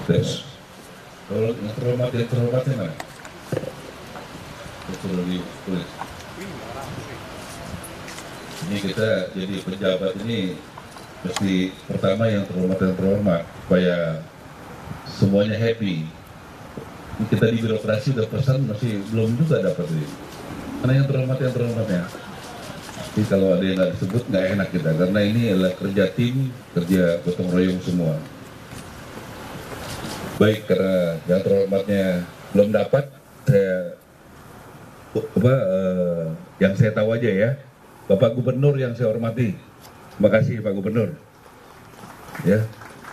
Tes. Kalau yang terhormatnya mana? Betul ditulis. Ini kita jadi pejabat ini mesti pertama yang terhormat supaya semuanya happy. Ini kita di birokrasi udah pesan masih belum juga dapat ini. Karena yang terhormatnya. Jadi kalau ada yang nggak disebut nggak enak kita karena ini adalah kerja tim, kerja gotong royong semua. Baik, karena yang terhormatnya belum dapat, yang saya tahu aja ya, Bapak Gubernur yang saya hormati. Terima kasih Pak Gubernur. Ya,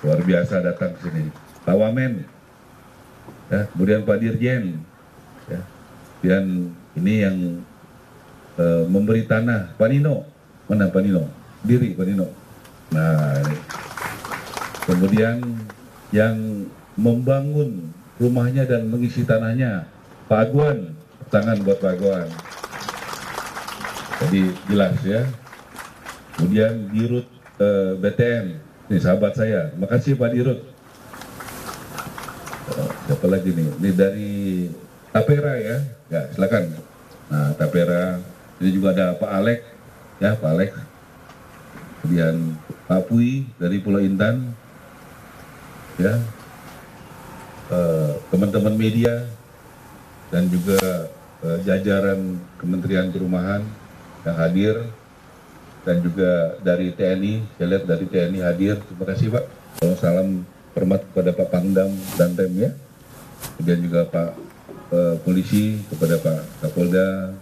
luar biasa datang ke sini. Pak Wamen, ya, kemudian Pak Dirjen, ya, dan ini yang memberi tanah, Pak Nino, mana Pak Nino? Diri Pak Nino. Nah, ini. Kemudian yang membangun rumahnya dan mengisi tanahnya, Pak Aguan, tangan buat Pak Aguan. Jadi jelas ya. Kemudian Dirut BTN, ini sahabat saya, terima kasih Pak Dirut. Siapa lagi nih? Ini dari Tapera ya, silakan. Nah Tapera, ini juga ada Pak Alek, ya Pak Alek. Kemudian Pak Pui dari Pulau Intan, ya. Teman-teman media dan juga jajaran Kementerian Perumahan yang hadir dan juga dari TNI, saya lihat dari TNI hadir, terima kasih Pak. Salam hormat kepada Pak Pangdam dan Tem ya, kemudian juga Pak Polisi, kepada Pak Kapolda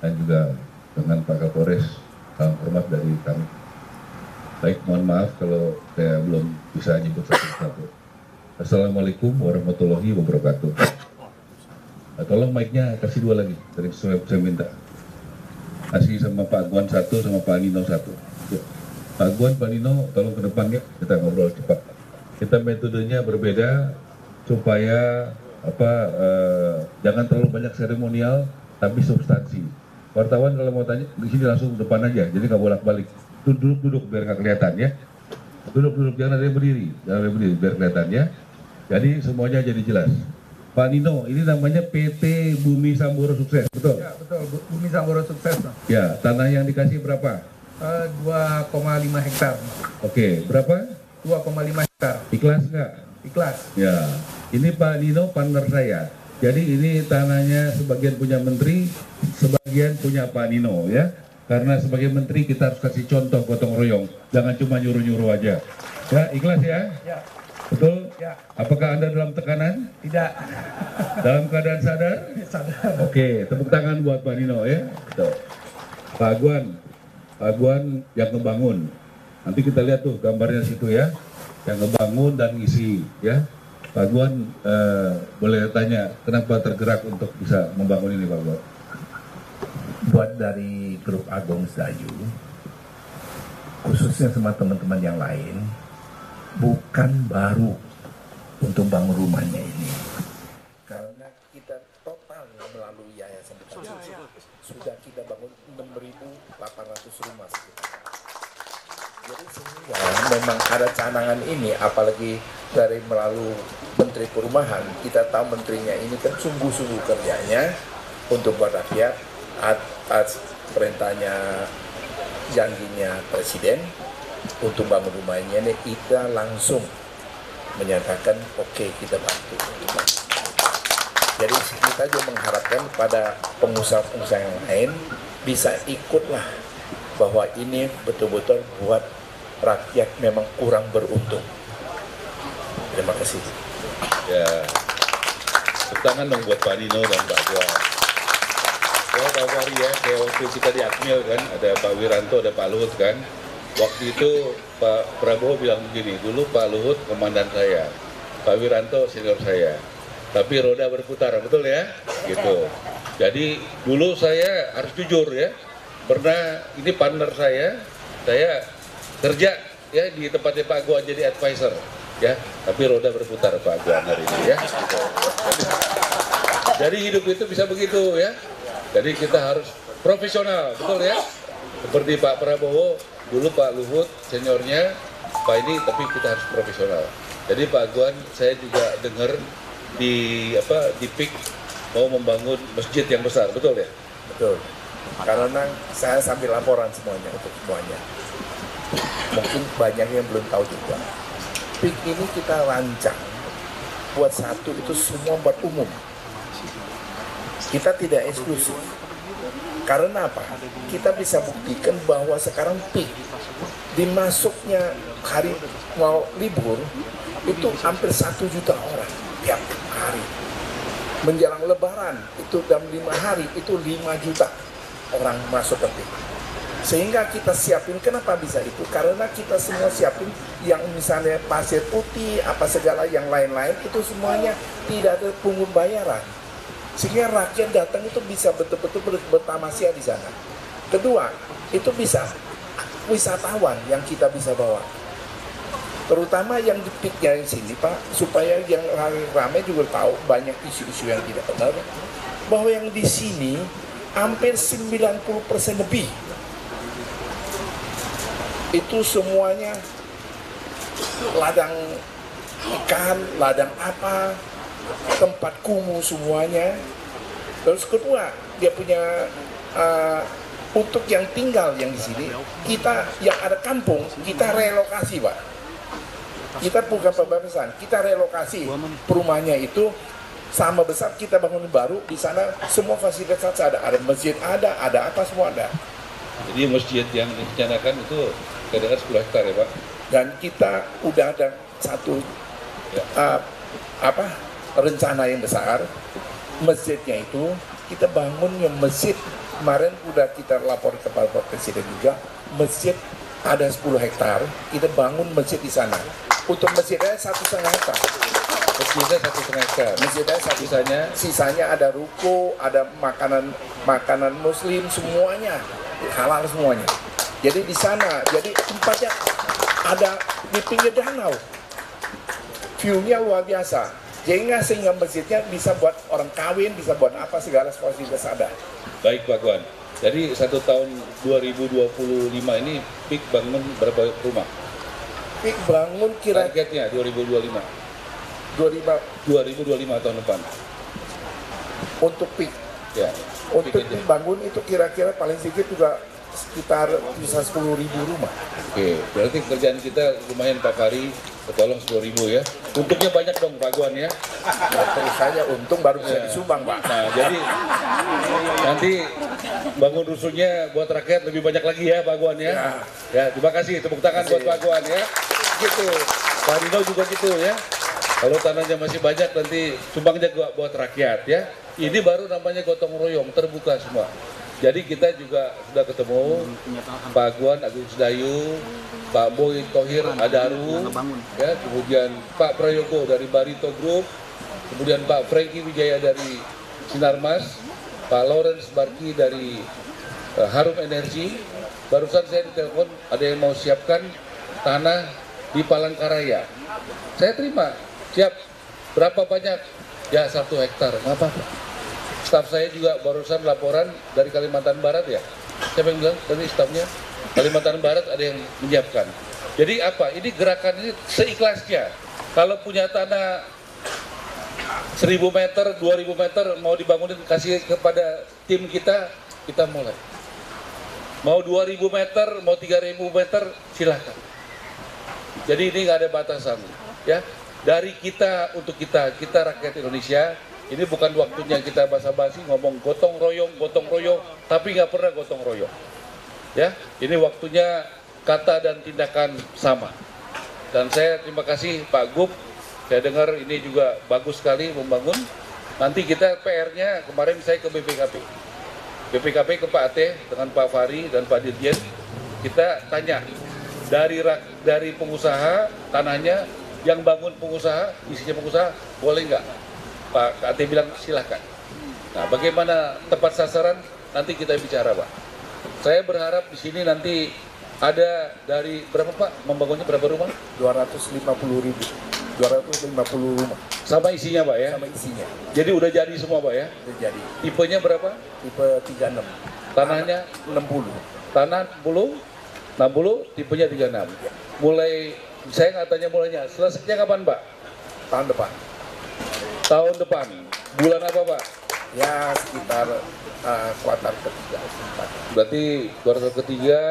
dan juga dengan Pak Kapolres, salam hormat dari kami. Baik, mohon maaf kalau saya belum bisa nyebut satu-satu. Assalamualaikum warahmatullahi wabarakatuh. Tolong mic-nya kasih 2 lagi, dari saya minta. Kasih sama Pak Aguan 1, sama Pak Nino 1. Ya. Pak Aguan, Pak Nino, tolong ke depan ya, kita ngobrol cepat. Kita metodenya berbeda supaya jangan terlalu banyak seremonial, tapi substansi. Wartawan kalau mau tanya di sini langsung depan aja, jadi nggak bolak-balik. Duduk biar nggak kelihatan ya. Duduk, jangan ada yang berdiri, biar kelihatan ya. Jadi semuanya jadi jelas. Pak Nino, ini namanya PT Bumi Samboro Sukses, betul? Ya, betul. Bumi Samboro Sukses. Ya, tanah yang dikasih berapa? 2,5 hektar. Oke, berapa? 2,5 hektar. Ikhlas nggak? Ikhlas. Ya, ini Pak Nino partner saya. Jadi ini tanahnya sebagian punya menteri, sebagian punya Pak Nino ya. Karena sebagai menteri kita harus kasih contoh gotong royong, jangan cuma nyuruh-nyuruh aja. Ya, ikhlas ya? Ya. Betul? Ya. Apakah Anda dalam tekanan? Tidak. Dalam keadaan sadar? Sadar. Oke, tepuk tangan buat Pak Nino ya. Betul. Pak Aguan yang ngebangun. Nanti kita lihat tuh gambarnya situ ya. Yang ngebangun dan ngisi ya. Pak Aguan boleh tanya kenapa tergerak untuk bisa membangun ini Pak Aguan? Buat dari grup Agung Sedayu, khususnya sama teman-teman yang lain, bukan baru untuk bangun rumahnya ini. Karena kita total melalui yayasan tadi sudah kita bangun 6.800 rumah. Jadi sehingga memang ada canangan ini, apalagi dari melalui Menteri Perumahan, kita tahu menterinya ini kan sungguh-sungguh kerjanya untuk buat rakyat atas perintahnya, janjinya Presiden untuk bangun rumahnya ini, kita langsung menyatakan oke, kita bantu. Jadi kita juga mengharapkan pada pengusaha-pengusaha yang lain bisa ikutlah bahwa ini betul-betul buat rakyat memang kurang beruntung. Terima kasih. Ya, tepuk tangan dong buat Pak Nino dan Pak Aguan. Ya Pak Fahri ya, kayak waktu kita di Akmil kan, ada Pak Wiranto, ada Pak Luhut kan. Waktu itu Pak Prabowo bilang begini, dulu Pak Luhut komandan saya, Pak Wiranto senior saya. Tapi roda berputar, betul ya? Gitu. Jadi dulu saya harus jujur ya, pernah ini partner saya kerja ya di tempatnya Pak Aguan jadi advisor ya, tapi roda berputar Pak Aguan hari ini ya. Gitu. Jadi hidup itu bisa begitu ya. Jadi kita harus profesional, betul ya? Seperti Pak Prabowo, dulu Pak Luhut seniornya, Pak ini, tapi kita harus profesional. Jadi Pak Agwan, saya juga dengar di PIK mau membangun masjid yang besar, betul ya? Betul. Karena saya sambil laporan semuanya untuk semuanya. Mungkin banyak yang belum tahu juga. PIK ini kita rancang buat satu itu semua buat umum. Kita tidak eksklusif. Karena apa? Kita bisa buktikan bahwa sekarang PIK dimasuknya hari mau libur itu hampir 1 juta orang tiap hari. Menjelang lebaran itu dalam 5 hari itu 5 juta orang masuk ke PIK. Sehingga kita siapin, kenapa bisa itu? Karena kita semua siapin yang misalnya pasir putih, apa segala yang lain-lain itu semuanya tidak ada pungut bayaran. Sehingga rakyat datang itu bisa betul-betul bertamasya di sana. Kedua, itu bisa wisatawan yang kita bisa bawa. Terutama yang di PIK-nya di sini Pak, supaya yang ramai juga tahu banyak isu-isu yang tidak benar. Bahwa yang di sini hampir 90% lebih itu semuanya ladang ikan, ladang apa, tempat kumuh semuanya. Terus kedua, dia punya untuk yang tinggal yang di sini, kita yang ada kampung, kita relokasi Pak. Kita bukan pembebasan, kita relokasi perumahannya itu sama besar kita bangun baru di sana semua fasilitas ada masjid ada apa semua ada. Jadi masjid yang direncanakan itu kira-kira 10 hektar ya Pak? Dan kita udah ada satu rencana yang besar, masjidnya itu kita bangun yang masjid kemarin udah kita lapor kepada Pak Presiden juga, masjid ada 10 hektar, kita bangun masjid di sana. Untuk masjidnya 1,5 hektar. Masjidnya 1,5 hektar. Masjidnya sisanya ada ruko, ada makanan muslim semuanya halal semuanya. Jadi di sana, jadi tempatnya ada di pinggir danau. View-nya luar biasa. Sehingga masjidnya bisa buat orang kawin, bisa buat apa segala fasilitas ada. Baik Pak Agwan. Jadi 1 tahun 2025 ini PIK bangun berapa rumah? PIK bangun targetnya 2025 tahun depan untuk PIK ya. Untuk PIK bangun itu kira-kira paling sedikit juga sekitar bisa 10.000 rumah. Oke, berarti kerjaan kita lumayan Pak Fahri, tolong 10.000 ya. Untungnya banyak dong Pak Agwan ya. Terus saja untung baru bisa disumbang Pak. Nah jadi nanti bangun rusunnya buat rakyat lebih banyak lagi ya Pak Agwan ya. Ya terima kasih, tepuk tangan buat Pak Agwan ya. Gitu, Pak Rino juga gitu ya. Kalau tanahnya masih banyak nanti sumbangnya buat rakyat ya. Ini baru namanya gotong royong, terbuka semua. Jadi kita juga sudah ketemu Pak Agwan Agung Sedayu, Pak Boy Thohir Adaru, ya, kemudian Pak Prayogo dari Barito Group, kemudian Pak Franky Wijaya dari Sinarmas, Pak Lawrence Barki dari Harum Energi. Barusan saya ditelepon ada yang mau siapkan tanah di Palangkaraya. Saya terima, siap. Berapa banyak? Ya 1 hektar, nggak apa-apa. Staf saya juga barusan laporan dari Kalimantan Barat ya. Siapa yang bilang? Tadi stafnya Kalimantan Barat ada yang menyiapkan. Jadi apa? Ini gerakan ini seikhlasnya. Kalau punya tanah 1.000 meter, 2.000 meter mau dibangunin kasih kepada tim kita mulai. Mau 2.000 meter, mau 3.000 meter silahkan. Jadi ini nggak ada batasan ya. Dari kita untuk kita rakyat Indonesia. Ini bukan waktunya kita basa-basi ngomong gotong royong, tapi nggak pernah gotong royong. Ya, ini waktunya kata dan tindakan sama. Dan saya terima kasih Pak Gub. Saya dengar ini juga bagus sekali membangun. Nanti kita PR-nya kemarin saya ke BPKP ke Pak Ate dengan Pak Fahri dan Pak Dirjen. Kita tanya dari pengusaha tanahnya yang bangun pengusaha, isinya pengusaha boleh nggak? Pak Ate bilang silahkan. Nah, bagaimana tepat sasaran nanti kita bicara Pak. Saya berharap di sini nanti ada dari berapa Pak membangunnya berapa rumah? 250 rumah. Sama isinya Pak ya? Sama isinya. Jadi udah jadi semua Pak ya? Udah jadi. Tipenya berapa? Tipe 36. Tanahnya 60. Tanah 60, tipenya 36. Mulai saya nggak tanya mulainya, selesainya kapan Pak? Tahun depan. Tahun depan. Bulan apa Pak? Ya sekitar kuartal ketiga. Berarti kuartal ketiga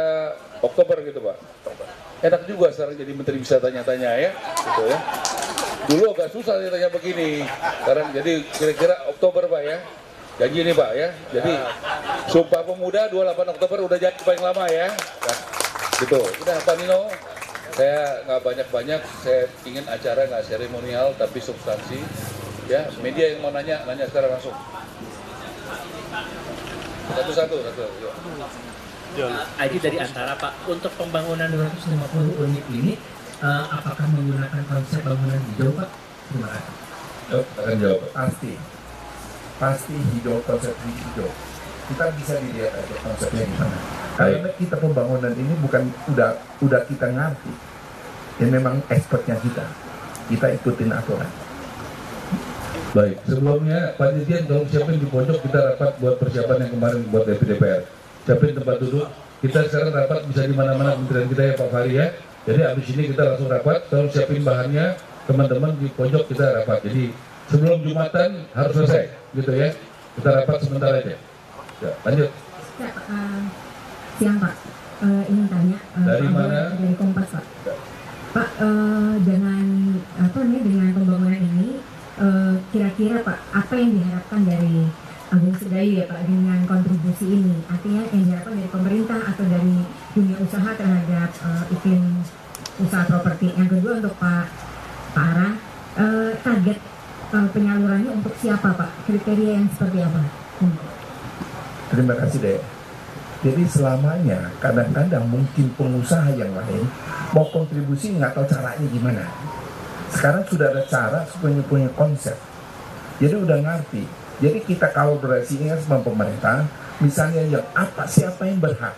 Oktober gitu Pak? Oktober. Enak juga sekarang jadi menteri bisa tanya-tanya ya, gitu ya. Dulu agak susah tanya begini, sekarang jadi kira-kira Oktober Pak ya. Janji nih Pak ya. Jadi Sumpah Pemuda 28 Oktober udah jadi paling lama ya. Nah, gitu. Udah Pak Nino, saya nggak banyak-banyak, saya ingin acara nggak seremonial tapi substansi. Ya, media yang mau nanya sekarang langsung. Satu-satu. Aji dari Antara Pak, untuk pembangunan 250 unit ini apakah menggunakan konsep bangunan hijau Pak? Terima kasih. Akan jawab. Pasti hijau, konsep hijau. Kita bisa dilihat aja konsepnya gimana. Karena kita pembangunan ini bukan udah kita ngerti. Ya memang expertnya kita ikutin aturan. Baik, sebelumnya Pak Dirjen tolong siapin di pojok, kita rapat buat persiapan yang kemarin buat DPR. Siapin tempat duduk, kita sekarang rapat bisa di mana-mana kementerian kita ya Pak Fahri ya. Jadi abis ini kita langsung rapat, tolong siapin bahannya, teman-teman di pojok kita rapat. Jadi sebelum Jumatan harus selesai, gitu ya. Kita rapat sebentar aja. Ya, lanjut. Ya, siang Pak, ingin tanya. Dari Pak mana? Dari Kompas Pak. Ya. Pak, dengan dengan pembangunan ini, kira-kira Pak, apa yang diharapkan dari Agung Sedayu ya Pak dengan kontribusi ini? Artinya yang diharapkan dari pemerintah atau dari dunia usaha terhadap iklim usaha properti. Yang kedua untuk Pak Ara, target penyalurannya untuk siapa Pak? Kriteria yang seperti apa? Terima kasih Dek. Jadi selamanya kadang-kadang mungkin pengusaha yang lain mau kontribusi nggak tahu caranya gimana. Sekarang sudah ada cara, punya konsep. Jadi udah ngerti. Jadi kita kolaborasinya sama pemerintah, misalnya yang siapa yang berhak,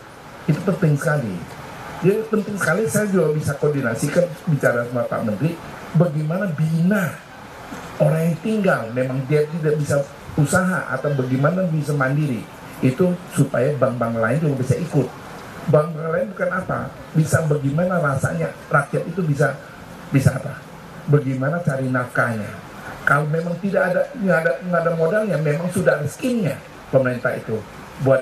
itu penting sekali. Jadi penting sekali saya juga bisa koordinasikan bicara sama Pak Menteri, bagaimana bina orang yang tinggal, memang dia tidak bisa usaha atau bagaimana bisa mandiri. Itu supaya bank-bank lain juga bisa ikut. Bank-bank lain bukan apa? Bisa bagaimana rasanya rakyat itu bisa apa? Bagaimana cari nafkahnya? Kalau memang nggak ada modalnya, memang sudah ada skinnya pemerintah itu buat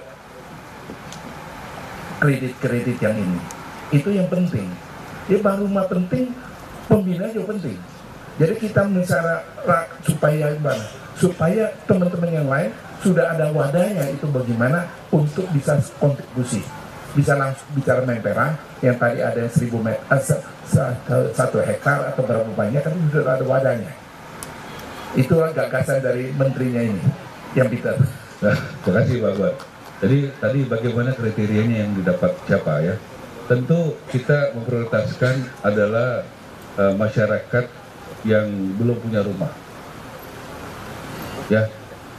kredit yang ini. Itu yang penting. Dia baru rumah penting, pembinaan juga penting. Jadi kita bicara supaya teman-teman yang lain sudah ada wadahnya itu bagaimana untuk bisa kontribusi, bisa langsung bicara Menpora yang tadi ada yang 1 hektar atau berapa banyak kan sudah ada wadahnya. Itulah gagasan dari menterinya ini yang Peter. Nah, terima kasih Pak Buat. Jadi tadi bagaimana kriterianya yang didapat siapa ya? Tentu kita memprioritaskan adalah masyarakat yang belum punya rumah. Ya,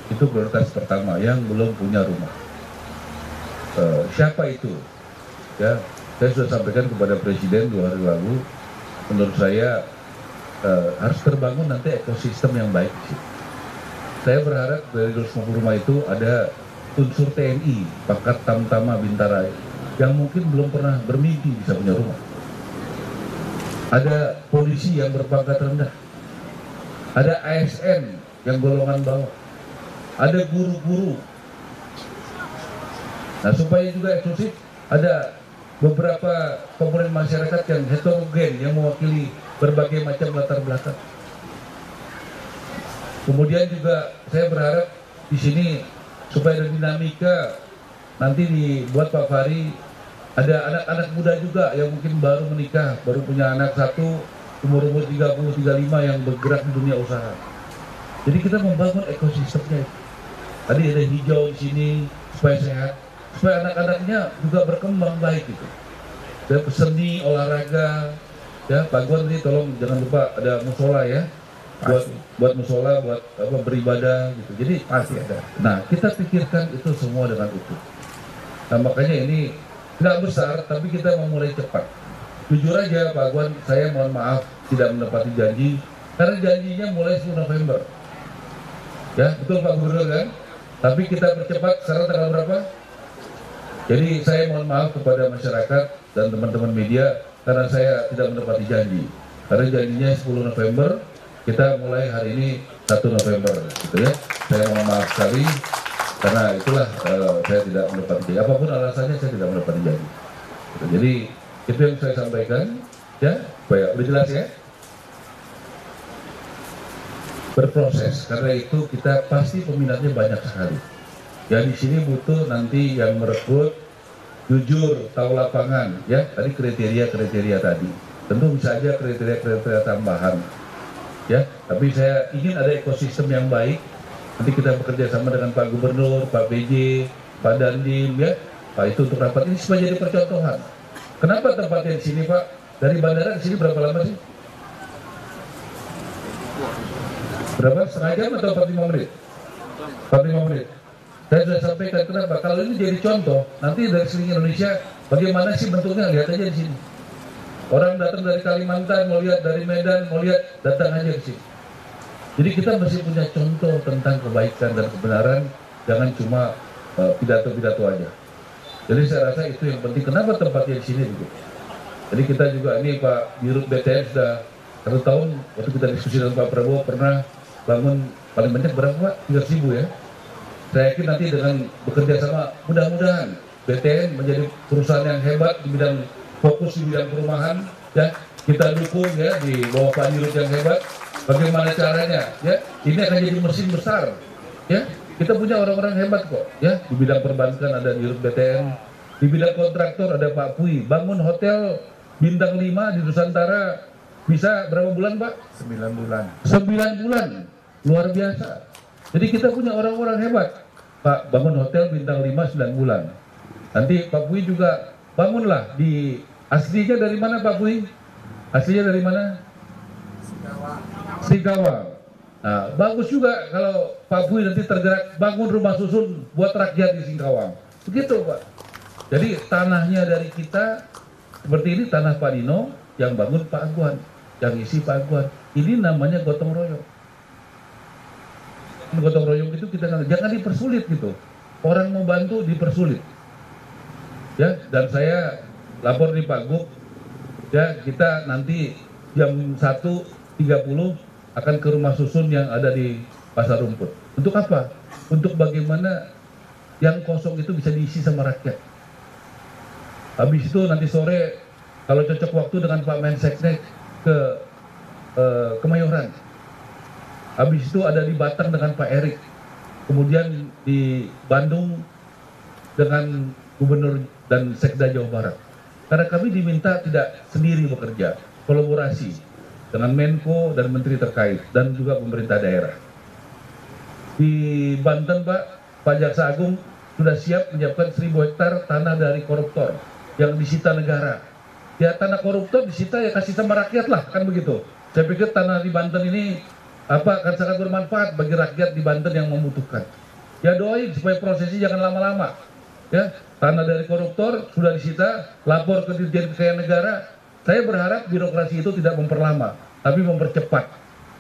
itu prioritas pertama yang belum punya rumah. Siapa itu? Ya, saya sudah sampaikan kepada Presiden 2 hari lalu. Menurut saya harus terbangun nanti ekosistem yang baik sih. Saya berharap dari 250 rumah itu ada unsur TNI, Pangkat Tamtama Bintara, yang mungkin belum pernah bermimpi bisa punya rumah. Ada polisi yang berpangkat rendah, ada ASN yang golongan bawah, ada guru-guru. Nah, supaya juga eksklusif, ada beberapa komponen masyarakat yang heterogen, yang mewakili berbagai macam latar belakang. Kemudian juga saya berharap di sini supaya ada dinamika, nanti dibuat Pak Fahri, ada anak-anak muda juga yang mungkin baru menikah, baru punya anak satu, umur-umur 30-35 yang bergerak di dunia usaha. Jadi kita membangun ekosistemnya. Tadi ada hijau di sini supaya sehat, supaya anak-anaknya juga berkembang baik gitu. Dan seni, olahraga, ya Pak Guan tadi tolong jangan lupa ada musola ya, buat musola, buat beribadah gitu. Jadi Pasti ada. Nah, kita pikirkan itu semua dengan utuh. Nah, makanya ini nggak besar, tapi kita mau mulai cepat. Jujur aja Pak Guan, saya mohon maaf tidak menepati janji, karena janjinya mulai 10 November. Ya, betul Pak Gubernur kan? Tapi kita percepat, sekarang tanggal berapa? Jadi saya mohon maaf kepada masyarakat dan teman-teman media, karena saya tidak menepati janji. Karena janjinya 10 November, kita mulai hari ini 1 November, gitu ya. Saya mohon maaf sekali, karena itulah saya tidak menepati janji. Apapun alasannya, saya tidak menepati janji. Gitu. Jadi itu yang saya sampaikan, ya, supaya udah jelas ya. Berproses, karena itu kita pasti peminatnya banyak sekali. Ya di sini butuh nanti yang merekrut jujur, tahu lapangan, ya. Tadi kriteria tadi. Tentu bisa aja kriteria tambahan, ya. Tapi saya ingin ada ekosistem yang baik. Nanti kita bekerja sama dengan Pak Gubernur, Pak PJ, Pak Dandim, ya. Pak itu untuk rapat ini supaya jadi percontohan. Kenapa tempatnya di sini, Pak? Dari bandara ke sini berapa lama sih? Berapa? Setengah jam atau 45 menit? 45 menit. Saya sudah sampaikan kenapa. Kalau ini jadi contoh, nanti dari seluruh Indonesia, bagaimana sih bentuknya? Lihat aja di sini. Orang datang dari Kalimantan, mau lihat dari Medan, mau lihat, datang aja ke sini. Jadi kita mesti punya contoh tentang kebaikan dan kebenaran, jangan cuma pidato-pidato aja. Jadi saya rasa itu yang penting. Kenapa tempatnya di sini? Gitu. Jadi kita juga ini Pak Dirut BTN sudah 1 tahun, waktu kita diskusi dengan Pak Prabowo pernah bangun paling banyak berapa Pak? 300.000 ya. Saya yakin nanti dengan bekerja sama mudah-mudahan BTN menjadi perusahaan yang hebat di bidang fokus di bidang perumahan, ya kita dukung ya di bawah Pak Dirut yang hebat. Bagaimana caranya? Ya ini akan jadi mesin besar. Ya kita punya orang-orang hebat kok. Ya di bidang perbankan ada Dirut BTN, di bidang kontraktor ada Pak Pui. Bangun hotel bintang 5 di Nusantara bisa berapa bulan Pak? 9 bulan. 9 bulan. Luar biasa. Jadi kita punya orang-orang hebat. Pak, bangun hotel bintang 5 9 bulan. Nanti Pak Pui juga bangunlah di aslinya dari mana Pak Pui? Aslinya dari mana? Singkawang. Nah, bagus juga kalau Pak Pui nanti tergerak bangun rumah susun buat rakyat di Singkawang. Begitu Pak. Jadi tanahnya dari kita seperti ini tanah Pak Dino yang bangun Pak Aguan, yang isi Pak Aguan. Ini namanya gotong royong. Gotong royong itu kita jangan dipersulit gitu. Orang mau bantu dipersulit. Ya, dan saya lapor di Pak Gub. Ya, kita nanti jam 1.30 akan ke rumah susun yang ada di Pasar Rumput. Untuk apa? Untuk bagaimana yang kosong itu bisa diisi sama rakyat. Habis itu nanti sore kalau cocok waktu dengan Pak Menseknek ke Kemayoran. Habis itu ada di Batang dengan Pak Erik. Kemudian di Bandung dengan Gubernur dan Sekda Jawa Barat. Karena kami diminta tidak sendiri bekerja, kolaborasi dengan Menko dan Menteri terkait dan juga pemerintah daerah. Di Banten Pak Jaksa Agung sudah siap menyiapkan 1.000 hektar tanah dari koruptor yang disita negara. Ya tanah koruptor disita ya kasih sama rakyat lah, kan begitu. Saya pikir tanah di Banten ini akan sangat bermanfaat bagi rakyat di Banten yang membutuhkan. Ya doain supaya prosesnya jangan lama-lama. Ya, tanah dari koruptor sudah disita, lapor ke Dirjen Kekayaan Negara. Saya berharap birokrasi itu tidak memperlama, tapi mempercepat.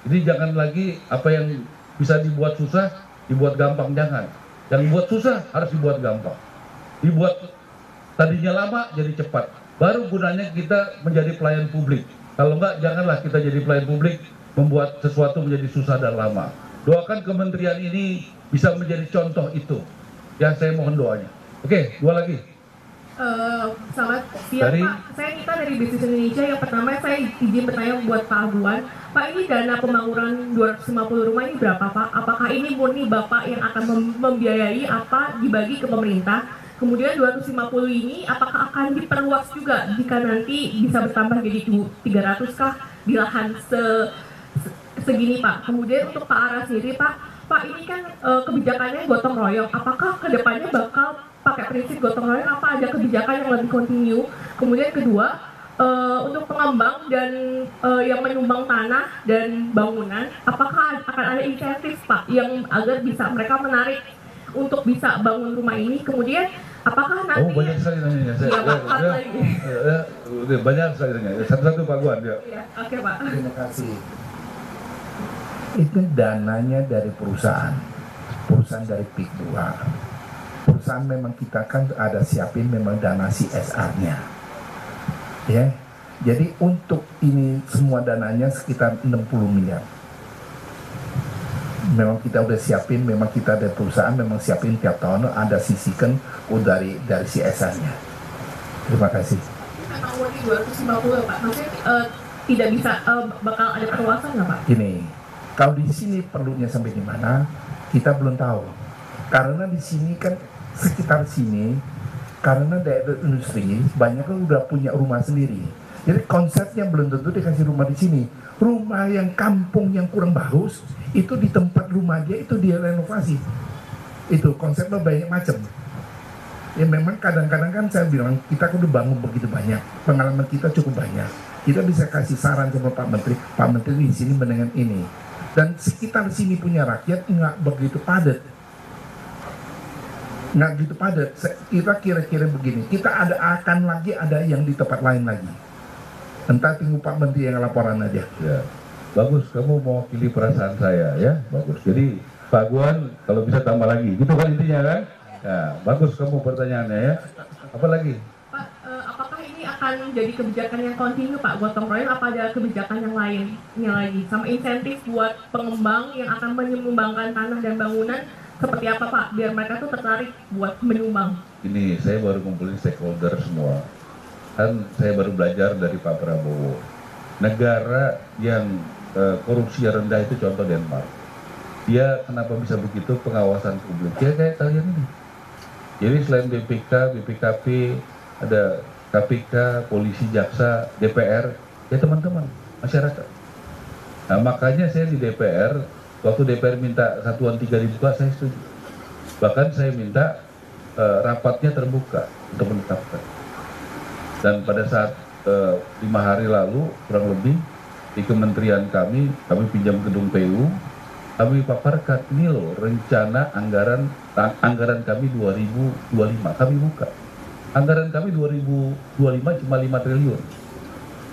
Jadi jangan lagi apa yang bisa dibuat susah, dibuat gampang, jangan. Yang dibuat susah harus dibuat gampang. Dibuat tadinya lama jadi cepat. Baru gunanya kita menjadi pelayan publik. Kalau enggak, janganlah kita jadi pelayan publik membuat sesuatu menjadi susah dan lama. Doakan kementerian ini bisa menjadi contoh itu. Ya, saya mohon doanya. Oke, 2 lagi. Selamat siang Pak. Saya Nita dari Bisnis Indonesia. Yang pertama saya izin bertanya buat Pak Aguan. Pak, ini dana pembangunan 250 rumah ini berapa Pak? Apakah ini murni Bapak yang akan membiayai apa dibagi ke pemerintah? Kemudian 250 ini apakah akan diperluas juga jika nanti bisa bertambah jadi 300 kah di lahan segini Pak? Kemudian untuk Pak Ara sendiri Pak ini kan kebijakannya gotong royong. Apakah kedepannya bakal pakai prinsip gotong royong? Apa ada kebijakan yang lebih kontinu? Kemudian kedua, untuk pengembang dan yang menyumbang tanah dan bangunan, apakah akan ada insentif Pak yang agar bisa mereka menarik untuk bisa bangun rumah ini? Kemudian apakah nanti banyak sekali nanya. Banyak sekali nanya. Satu-satu Pak Guan ya. Oke Pak. Terima kasih. Itu dananya dari perusahaan dari PIK 2. Perusahaan memang kita kan ada siapin memang dana CSR-nya, ya. Jadi untuk ini semua dananya sekitar 60 miliar. Memang kita udah siapin, memang kita ada perusahaan, memang siapin tiap tahun ada sisihkan dari CSR-nya. Terima kasih. Memang uangnya 250 Pak, maksudnya tidak bisa bakal ada perluasan nggak Pak? Gini, kalau di sini perlunya sampai di mana kita belum tahu. Karena di sini kan sekitar sini, karena daerah industri banyak kan udah punya rumah sendiri. Jadi konsepnya belum tentu dikasih rumah di sini. Rumah yang kampung yang kurang bagus itu di tempat rumah dia itu dia renovasi. Itu konsepnya banyak macam. Ya memang kadang-kadang kan saya bilang kita udah bangun begitu banyak, pengalaman kita cukup banyak. Kita bisa kasih saran sama Pak Menteri di sini mendengar ini. Dan sekitar sini punya rakyat nggak begitu padat. Nggak gitu padat. Kita kira-kira begini, kita akan lagi ada yang di tempat lain lagi. Entah tunggu Pak Menteri yang laporan aja. Ya, bagus. Kamu mewakili perasaan saya, ya, bagus. Jadi Pak Guan kalau bisa tambah lagi, gitu kan intinya kan? Ya, bagus kamu pertanyaannya ya. Apa lagi? Pak, apakah ini akan jadi kebijakan yang kontinu Pak gotong royong? Apa ada kebijakan yang lainnya lagi? Sama insentif buat pengembang yang akan menyumbangkan tanah dan bangunan seperti apa Pak? Biar mereka tuh tertarik buat menyumbang. Ini saya baru kumpulin stakeholder semua. Kan saya baru belajar dari Pak Prabowo. Negara yang korupsi rendah itu contoh Denmark. Dia kenapa bisa begitu, pengawasan publik? Ya kayak kalian ini. Jadi selain BPK, BPKP, ada KPK, polisi, jaksa, DPR, ya teman-teman, masyarakat. Nah makanya saya di DPR, waktu DPR minta satuan 3 dibuka, saya setuju. Bahkan saya minta rapatnya terbuka untuk menetapkan. Dan pada saat 5 hari lalu kurang lebih di kementerian kami pinjam gedung PU, kami paparkan ini loh rencana anggaran kami 2025 kami buka. Anggaran kami 2025 cuma 5 triliun,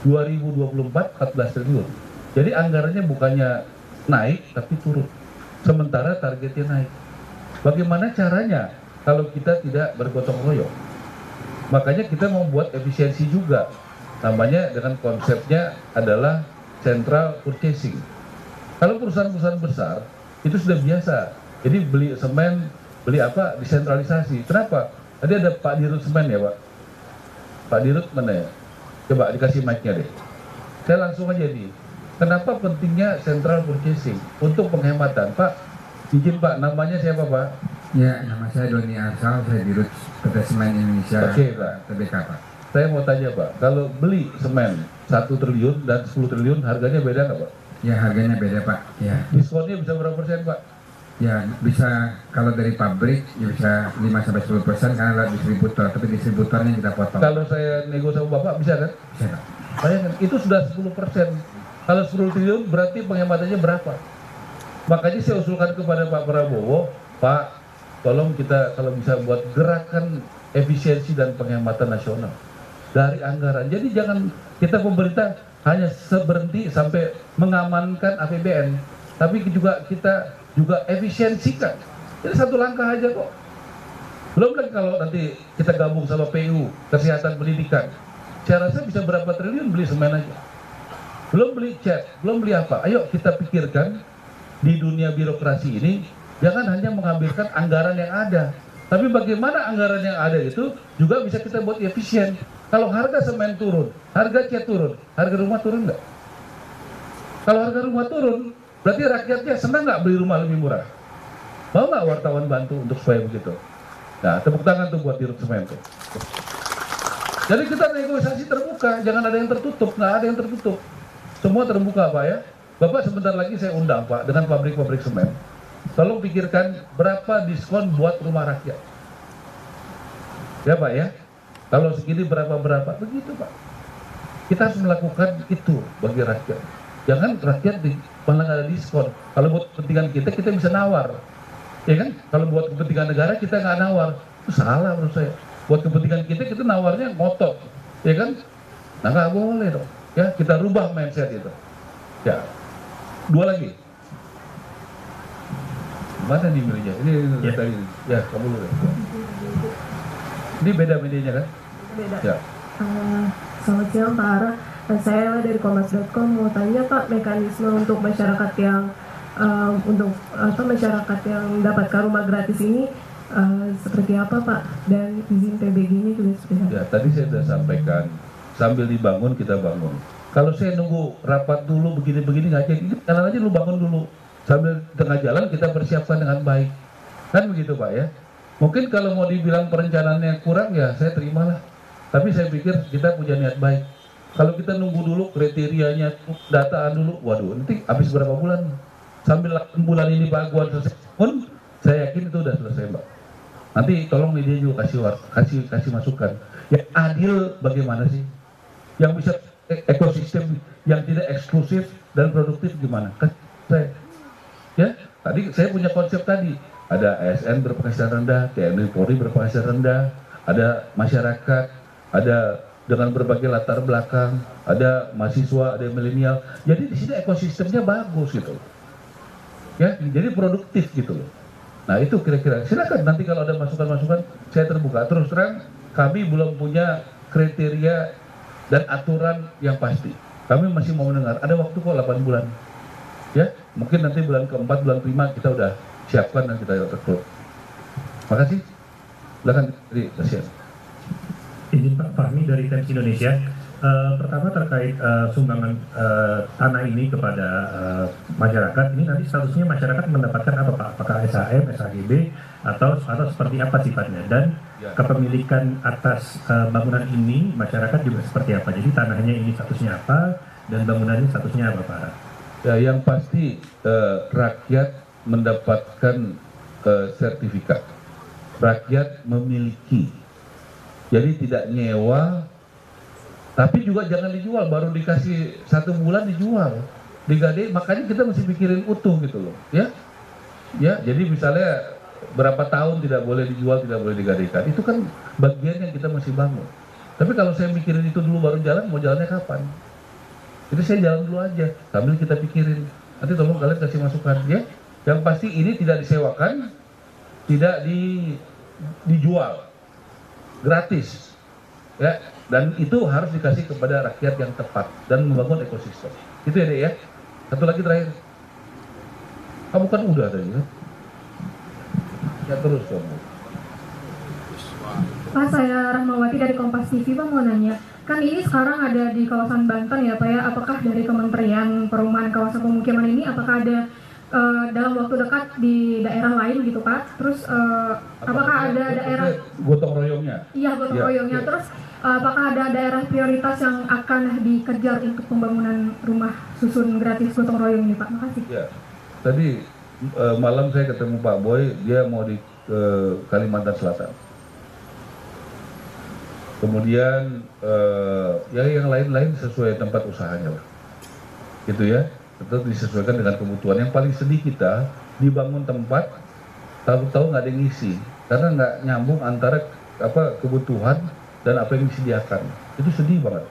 2024 14 triliun. Jadi anggarannya bukannya naik tapi turun, sementara targetnya naik. Bagaimana caranya kalau kita tidak bergotong royong? Makanya kita membuat efisiensi juga, namanya dengan konsepnya adalah central purchasing. Kalau perusahaan-perusahaan besar itu sudah biasa, jadi beli semen, beli apa, desentralisasi. Kenapa? Tadi ada Pak Dirut Semen ya Pak? Pak Dirut mana ya? Coba dikasih mic-nya deh. Saya langsung aja nih, kenapa pentingnya central purchasing? Untuk penghematan. Pak, izin Pak, namanya siapa Pak? Ya, nama saya Doni Arsal, saya Dirut PT Semen Indonesia. Oke, Pak. TBK, Pak. Saya mau tanya Pak, kalau beli semen 1 triliun dan 10 triliun harganya beda nggak Pak? Ya, harganya beda Pak. Ya, Diskonnya bisa berapa persen Pak? ya bisa kalau dari pabrik ya bisa 5-10% karena lewat distributor, tapi distributornya kita potong. Kalau saya nego sama Bapak bisa kan? Bisa, Pak. Bayangkan, itu sudah 10%. Kalau 10 triliun berarti penghematannya berapa? Makanya saya usulkan kepada Pak Prabowo, Pak, tolong kita kalau bisa buat gerakan efisiensi dan penghematan nasional dari anggaran. Jadi jangan kita pemerintah hanya berhenti sampai mengamankan APBN, tapi kita juga efisiensikan. Jadi satu langkah aja kok. Belum lagi kalau nanti kita gabung sama PU, kesehatan pendidikan. Saya rasa bisa berapa triliun beli semen aja. Belum beli cat, belum beli apa. Ayo kita pikirkan di dunia birokrasi ini, jangan hanya mengambilkan anggaran yang ada, tapi bagaimana anggaran yang ada itu juga bisa kita buat efisien. Kalau harga semen turun, harga cat turun, harga rumah turun nggak? Kalau harga rumah turun, berarti rakyatnya senang nggak beli rumah lebih murah? Mau nggak wartawan bantu untuk supaya begitu? Nah, tepuk tangan tuh buat Dirut Semen tuh. Jadi kita negosiasi terbuka, jangan ada yang tertutup, nggak ada yang tertutup. Semua terbuka Pak ya. Bapak sebentar lagi saya undang Pak dengan pabrik-pabrik semen. Tolong pikirkan berapa diskon buat rumah rakyat. Ya Pak ya. Kalau segini berapa-berapa, begitu Pak. Kita harus melakukan itu bagi rakyat. Jangan rakyat malah nggak ada diskon. Kalau buat kepentingan kita bisa nawar. Ya kan? Kalau buat kepentingan negara kita nggak nawar. Itu salah menurut saya. Buat kepentingan kita nawarnya ngotot. Ya kan? Nah nggak boleh dong. Ya, kita rubah mindset itu. Ya. 2 lagi. Mana nih milihnya? Ini Ya. tadi. Ya, kamu dulu. Ini beda medianya kan? Beda. Ya. Selamat siang Pak Ara. Saya dari Kompas.com mau tanya Pak, mekanisme untuk masyarakat yang masyarakat yang mendapatkan rumah gratis ini seperti apa Pak, dan izin PBG-nya juga seperti apa? Ya, tadi saya sudah sampaikan, sambil dibangun kita bangun. Kalau saya nunggu rapat dulu begini-begini nggak jadi, jalan aja lu bangun dulu. Sambil tengah jalan kita persiapkan dengan baik. Kan begitu Pak ya. Mungkin kalau mau dibilang perencanaannya kurang ya saya terimalah. Tapi saya pikir kita punya niat baik. Kalau kita nunggu dulu kriterianya, dataan dulu, waduh nanti habis berapa bulan? Sambil 8 bulan ini Pak Aguan selesai pun, saya yakin itu udah selesai Mbak. Nanti tolong media juga kasih masukan. Yang adil bagaimana sih? Yang bisa ekosistem yang tidak eksklusif dan produktif gimana? Kan saya, ya tadi saya punya konsep tadi, ada ASN berpenghasilan rendah, TNI Polri berpenghasilan rendah, ada masyarakat, ada dengan berbagai latar belakang, ada mahasiswa, ada milenial. Jadi di sini ekosistemnya bagus gitu, ya, jadi produktif gitu loh. Nah itu kira-kira. Silakan nanti kalau ada masukan-masukan saya terbuka. Terus terang kami belum punya kriteria dan aturan yang pasti. Kami masih mau mendengar. Ada waktu kok 8 bulan. Ya, mungkin nanti bulan keempat, bulan kelima kita udah siapkan dan kita rekrut. Makasih. Silakan kasihan. Izin Pak Fahmi dari Times Indonesia. Pertama terkait sumbangan tanah ini kepada masyarakat, ini nanti statusnya masyarakat mendapatkan apa Pak? Apakah SHM, SHGB atau seperti apa sifatnya? Dan kepemilikan atas bangunan ini masyarakat juga seperti apa? Jadi tanahnya ini statusnya apa dan bangunannya statusnya apa Pak? Ya, yang pasti rakyat mendapatkan sertifikat. Rakyat memiliki. Jadi tidak nyewa. Tapi juga jangan dijual, baru dikasih 1 bulan dijual, digadai. Makanya kita mesti pikirin utuh gitu loh, ya. Ya, jadi misalnya berapa tahun tidak boleh dijual, tidak boleh digadaikan. Itu kan bagian yang kita masih bangun. Tapi kalau saya mikirin itu dulu baru jalan, mau jalannya kapan? Jadi saya jalan dulu aja, sambil kita pikirin. Nanti tolong kalian kasih masukan, ya. Yang pasti ini tidak disewakan, tidak dijual, gratis, ya. Dan itu harus dikasih kepada rakyat yang tepat dan membangun ekosistem. Itu ya Dek ya. Satu lagi terakhir. Kamu kan udah tadi kan? Ya terus kamu. Pak, saya Rahmawati dari Kompas TV, Pak mau nanya. Kan ini sekarang ada di kawasan Banten ya Pak ya. Apakah dari Kementerian Perumahan Kawasan Pemukiman ini apakah ada dalam waktu dekat di daerah lain gitu Pak? Terus apakah ada daerah gotong royongnya? Iya, gotong royongnya. Ya. Terus apakah ada daerah prioritas yang akan dikejar untuk pembangunan rumah susun gratis gotong royong ini Pak? Makasih. Ya. Tadi malam saya ketemu Pak Boy, dia mau di Kalimantan Selatan. Kemudian ya yang lain-lain sesuai tempat usahanya lah. Gitu ya. Tetap disesuaikan dengan kebutuhan. Yang paling sedih kita dibangun tempat tahu-tahu nggak ada yang ngisi karena nggak nyambung antara kebutuhan dan apa yang disediakan. Itu sedih banget.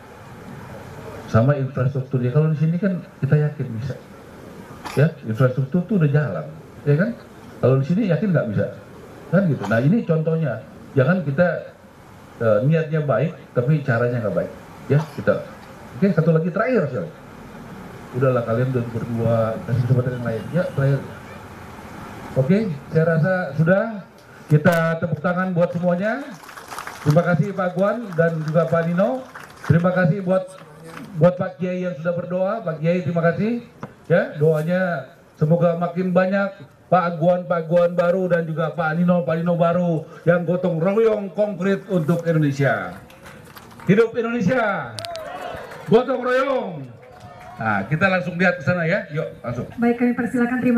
Sama infrastrukturnya, kalau di sini kan kita yakin bisa, ya infrastruktur tuh udah jalan, ya kan? Kalau di sini yakin nggak bisa, kan gitu. Nah ini contohnya, jangan kita niatnya baik tapi caranya nggak baik, ya kita. Oke, satu lagi terakhir sih. Udahlah kalian udah berdua, kasih kesempatan yang lain. Ya, terakhir. Oke, saya rasa sudah. Kita tepuk tangan buat semuanya. Terima kasih Pak Aguan dan juga Pak Nino. Terima kasih buat Pak Kiai yang sudah berdoa. Pak Kiai terima kasih. Ya, doanya semoga makin banyak Pak Aguan baru dan juga Pak Nino baru yang gotong royong konkret untuk Indonesia. Hidup Indonesia. Gotong royong. Nah, kita langsung lihat ke sana ya. Yuk, langsung. Baik, kami persilakan terima